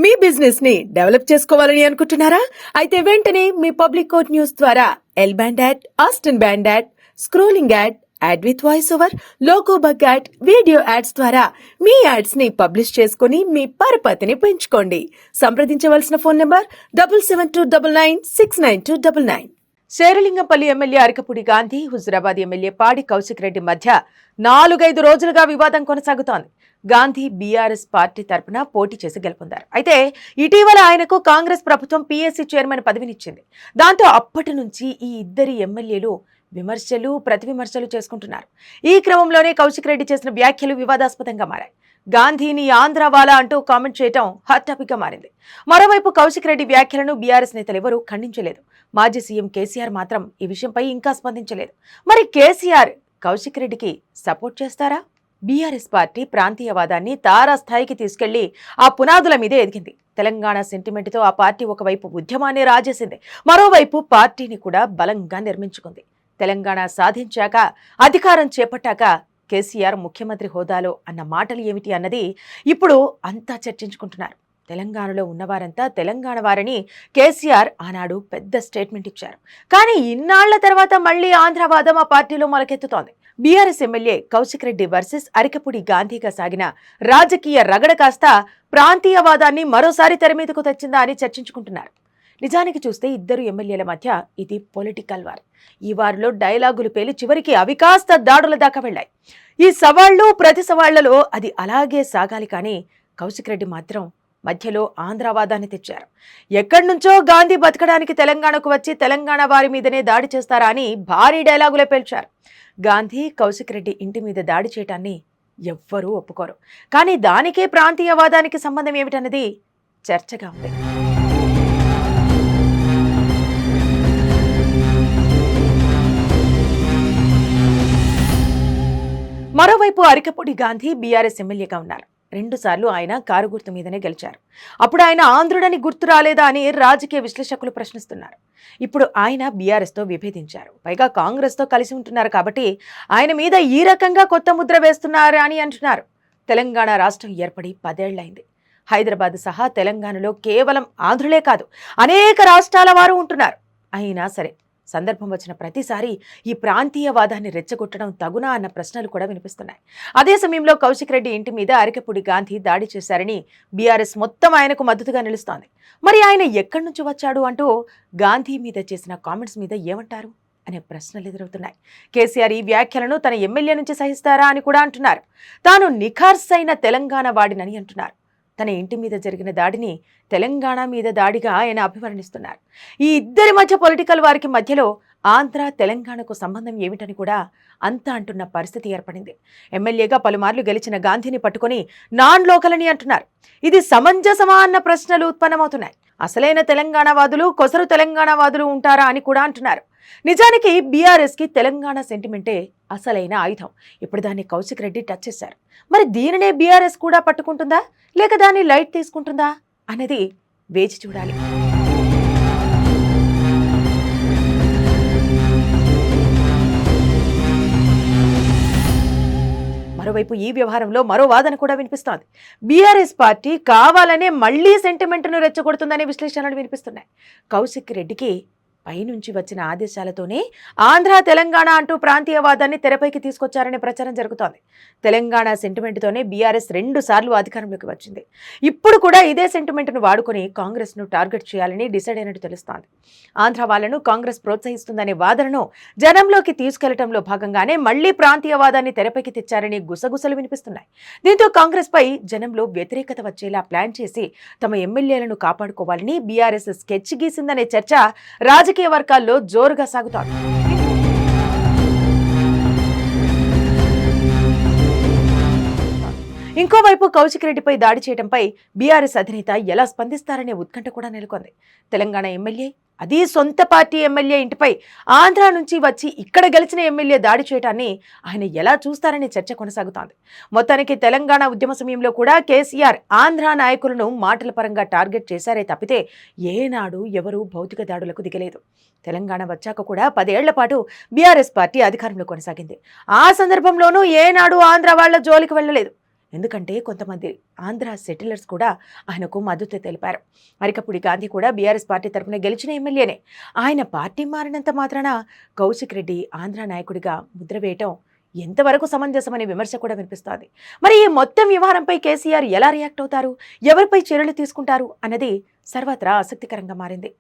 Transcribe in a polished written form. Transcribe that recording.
మీ business ని develop చేసుకోవాలని అనుకుంటున్నారా? అయితే వెంటనే మీ పబ్లిక్ కోట్ న్యూస్ ద్వారా L band ad, Aston band ad, scrolling ad with voice over, logo bug ad, video ads ద్వారా మీ యాడ్స్ ని పబ్లిష్ చేసుకుని మీ పరపతిని పెంచుకోండి. సంప్రదించవలసిన phone number 7729969299. Serilingampally MLA Arikapudi Gandhi, Huzurabad MLA పాడి కౌశిక్ రెడ్డి మధ్య 4-5 రోజులుగా వివాదం కొనసాగుతోంది. గాంధీ బీఆర్ఎస్ పార్టీ తరపున పోటీ చేసి గెలుపొందారు. అయితే ఇటీవల ఆయనకు కాంగ్రెస్ ప్రభుత్వం పీఎస్సీ చైర్మన్ పదవినిచ్చింది. దాంతో అప్పటి నుంచి ఈ ఇద్దరి ఎమ్మెల్యేలు విమర్శలు ప్రతివిమర్శలు చేసుకుంటున్నారు. ఈ క్రమంలోనే కౌశిక్ రెడ్డి చేసిన వ్యాఖ్యలు వివాదాస్పదంగా మారాయి. గాంధీని ఆంధ్రవాలా అంటూ కామెంట్ చేయడం హాట్ టాపిక్ గా మారింది. మరోవైపు కౌశిక్ రెడ్డి వ్యాఖ్యలను బీఆర్ఎస్ నేతలు ఎవరూ ఖండించలేదు. మాజీ సీఎం కేసీఆర్ మాత్రం ఈ విషయంపై ఇంకా స్పందించలేదు. మరి కేసీఆర్ కౌశిక్ రెడ్డికి సపోర్ట్ చేస్తారా? బీఆర్ఎస్ పార్టీ ప్రాంతీయవాదాన్ని తారాస్థాయికి తీసుకెళ్లి ఆ పునాదుల మీదే ఎదిగింది. తెలంగాణ సెంటిమెంట్తో ఆ పార్టీ ఒకవైపు ఉద్యమాన్ని రాజేసింది, మరోవైపు పార్టీని కూడా బలంగా నిర్మించుకుంది. తెలంగాణ సాధించాక, అధికారం చేపట్టాక కేసీఆర్ ముఖ్యమంత్రి హోదాలో అన్న మాటలు ఏమిటి అన్నది ఇప్పుడు అంతా చర్చించుకుంటున్నారు. తెలంగాణలో ఉన్నవారంతా తెలంగాణ వారని కేసీఆర్ ఆనాడు పెద్ద స్టేట్మెంట్ ఇచ్చారు. కానీ ఇన్నాళ్ల తర్వాత మళ్లీ ఆంధ్రవాదం ఆ పార్టీలో మొలకెత్తుతోంది. BRS MLA Kaushik Reddy versus Arikapudi గాంధీగా సాగిన రాజకీయ రగడ కాస్త ప్రాంతీయవాదాన్ని మరోసారి తెరమీదకు తెచ్చిందా అని చర్చించుకుంటున్నారు. నిజానికి చూస్తే ఇద్దరు ఎమ్మెల్యేల మధ్య ఇది పొలిటికల్ వార్. ఈ వారిలో డైలాగులు పేలి చివరికి అవి కాస్త దాడుల దాకా వెళ్లాయి. ఈ సవాళ్లు ప్రతి సవాళ్లలో అది అలాగే సాగాలి. కానీ కౌశిక్ రెడ్డి మాత్రం మధ్యలో ఆంధ్రవాదాన్ని తెచ్చారు. ఎక్కడి నుంచో గాంధీ బతకడానికి తెలంగాణకు వచ్చి తెలంగాణ వారి మీదనే దాడి చేస్తారా అని భారీ డైలాగులే పేల్చారు. గాంధీ కౌశిక్ రెడ్డి ఇంటి మీద దాడి చేయటాన్ని ఎవ్వరూ ఒప్పుకోరు. కానీ దానికే ప్రాంతీయవాదానికి సంబంధం ఏమిటన్నది చర్చగా ఉంది. మరోవైపు అరికపూడి గాంధీ బీఆర్ఎస్ ఎమ్మెల్యేగా ఉన్నారు. 2 సార్లు ఆయన కారు గుర్తు మీదనే గెలిచారు. అప్పుడు ఆయన ఆంధ్రుడని గుర్తు రాలేదా అని రాజకీయ విశ్లేషకులు ప్రశ్నిస్తున్నారు. ఇప్పుడు ఆయన బీఆర్ఎస్తో విభేదించారు, పైగా కాంగ్రెస్తో కలిసి ఉంటున్నారు. కాబట్టి ఆయన మీద ఈ రకంగా కొత్త ముద్ర వేస్తున్నారు అని అంటున్నారు. తెలంగాణ రాష్ట్రం ఏర్పడి 10 ఏళ్లైంది. హైదరాబాద్ సహా తెలంగాణలో కేవలం ఆంధ్రులే కాదు, అనేక రాష్ట్రాల వారు ఉంటున్నారు. అయినా సరే సందర్భం వచ్చిన ప్రతిసారి ఈ ప్రాంతీయవాదాన్ని రెచ్చగొట్టడం తగునా అన్న ప్రశ్నలు కూడా వినిపిస్తున్నాయి. అదే సమయంలో కౌశిక్ రెడ్డి ఇంటి మీద అరికపూడి గాంధీ దాడి చేశారని బీఆర్ఎస్ మొత్తం ఆయనకు మద్దతుగా నిలుస్తోంది. మరి ఆయన ఎక్కడి నుంచి వచ్చాడు అంటూ గాంధీ మీద చేసిన కామెంట్స్ మీద ఏమంటారు అనే ప్రశ్నలు ఎదురవుతున్నాయి. కేసీఆర్ ఈ వ్యాఖ్యలను తన ఎమ్మెల్యే నుంచి సహిస్తారా అని కూడా అంటున్నారు. తాను నిఖార్సైన తెలంగాణ వాడినని అంటున్నారు. తన ఇంటి మీద జరిగిన దాడిని తెలంగాణ మీద దాడిగా ఆయన అభివర్ణిస్తున్నారు. ఈ ఇద్దరి మధ్య పొలిటికల్ వారికి మధ్యలో ఆంధ్ర తెలంగాణకు సంబంధం ఏమిటని కూడా అంతా అంటున్న పరిస్థితి ఏర్పడింది. ఎమ్మెల్యేగా పలుమార్లు గెలిచిన గాంధీని పట్టుకుని నాన్ లోకల్ అని అంటున్నారు. ఇది సమంజసమా అన్న ప్రశ్నలు ఉత్పన్నమవుతున్నాయి. అసలైన తెలంగాణవాదులు, కొసరు తెలంగాణవాదులు ఉంటారా అని కూడా అంటున్నారు. నిజానికి బీఆర్ఎస్కి తెలంగాణ సెంటిమెంటే అసలైన ఆయుధం. ఇప్పుడు దాన్ని కౌశిక్ రెడ్డి టచ్ చేశారు. మరి దీనినే బీఆర్ఎస్ కూడా పట్టుకుంటుందా, లేక దాన్ని లైట్ తీసుకుంటుందా అనేది వేచి చూడాలి. మరోవైపు ఈ వ్యవహారంలో మరో వాదన కూడా వినిపిస్తోంది. బీఆర్ఎస్ పార్టీ కావాలనే మళ్లీ సెంటిమెంట్ను రెచ్చగొడుతుందనే విశ్లేషణలు వినిపిస్తున్నాయి. కౌశిక్ రెడ్డికి పైనుంచి వచ్చిన ఆదేశాలతోనే ఆంధ్ర తెలంగాణ అంటూ ప్రాంతీయవాదాన్ని తెరపైకి తీసుకొచ్చారనే ప్రచారం జరుగుతోంది. తెలంగాణ సెంటిమెంట్తోనే బీఆర్ఎస్ 2 సార్లు అధికారంలోకి వచ్చింది. ఇప్పుడు కూడా ఇదే సెంటిమెంట్ను వాడుకొని కాంగ్రెస్ను టార్గెట్ చేయాలని డిసైడ్ అయినట్టు తెలుస్తోంది. ఆంధ్ర వాళ్లను కాంగ్రెస్ ప్రోత్సహిస్తుందనే వాదనను జనంలోకి తీసుకెళ్లడంలో భాగంగానే మళ్లీ ప్రాంతీయవాదాన్ని తెరపైకి తెచ్చారని గుసగుసలు వినిపిస్తున్నాయి. దీంతో కాంగ్రెస్ పై జనంలో వ్యతిరేకత వచ్చేలా ప్లాన్ చేసి తమ ఎమ్మెల్యేలను కాపాడుకోవాలని బీఆర్ఎస్ స్కెచ్ గీసిందనే చర్చ రాజకీయ వర్గాల్లో జోరుగా సాగుతోంది. ఇంకోవైపు కౌశిక్ రెడ్డిపై దాడి చేయడంపై బీఆర్ఎస్ అధినేత ఎలా స్పందిస్తారనే ఉత్కంఠ కూడా నెలకొంది. తెలంగాణ ఎమ్మెల్యే, అది సొంత పార్టీ ఎమ్మెల్యే ఇంటిపై ఆంధ్ర నుంచి వచ్చి ఇక్కడ గెలిచిన ఎమ్మెల్యే దాడి చేయడాన్ని ఆయన ఎలా చూస్తారనే చర్చ కొనసాగుతోంది. మొత్తానికి తెలంగాణ ఉద్యమ సమయంలో కూడా కేసీఆర్ ఆంధ్ర నాయకులను మాటల పరంగా టార్గెట్ చేశారే తప్పితే ఏనాడు ఎవరూ భౌతిక దాడులకు దిగలేదు. తెలంగాణ వచ్చాక కూడా 10 ఏళ్ల పాటు బీఆర్ఎస్ పార్టీ అధికారంలో కొనసాగింది. ఆ సందర్భంలోనూ ఏనాడు ఆంధ్ర వాళ్ల జోలికి వెళ్లలేదు. ఎందుకంటే కొంతమంది ఆంధ్ర సెటిలర్స్ కూడా ఆయనకు మద్దతు తెలిపారు. అరికపూడి గాంధీ కూడా బీఆర్ఎస్ పార్టీ తరఫున గెలిచిన ఎమ్మెల్యేనే. ఆయన పార్టీ మారినంత మాత్రాన కౌశిక్ రెడ్డి ఆంధ్ర నాయకుడిగా ముద్ర వేయటం ఎంతవరకు సమంజసమనే విమర్శ కూడా వినిపిస్తోంది. మరి ఈ మొత్తం వ్యవహారంపై కేసీఆర్ ఎలా రియాక్ట్ అవుతారు, ఎవరిపై చర్యలు తీసుకుంటారు అన్నది సర్వత్రా ఆసక్తికరంగా మారింది.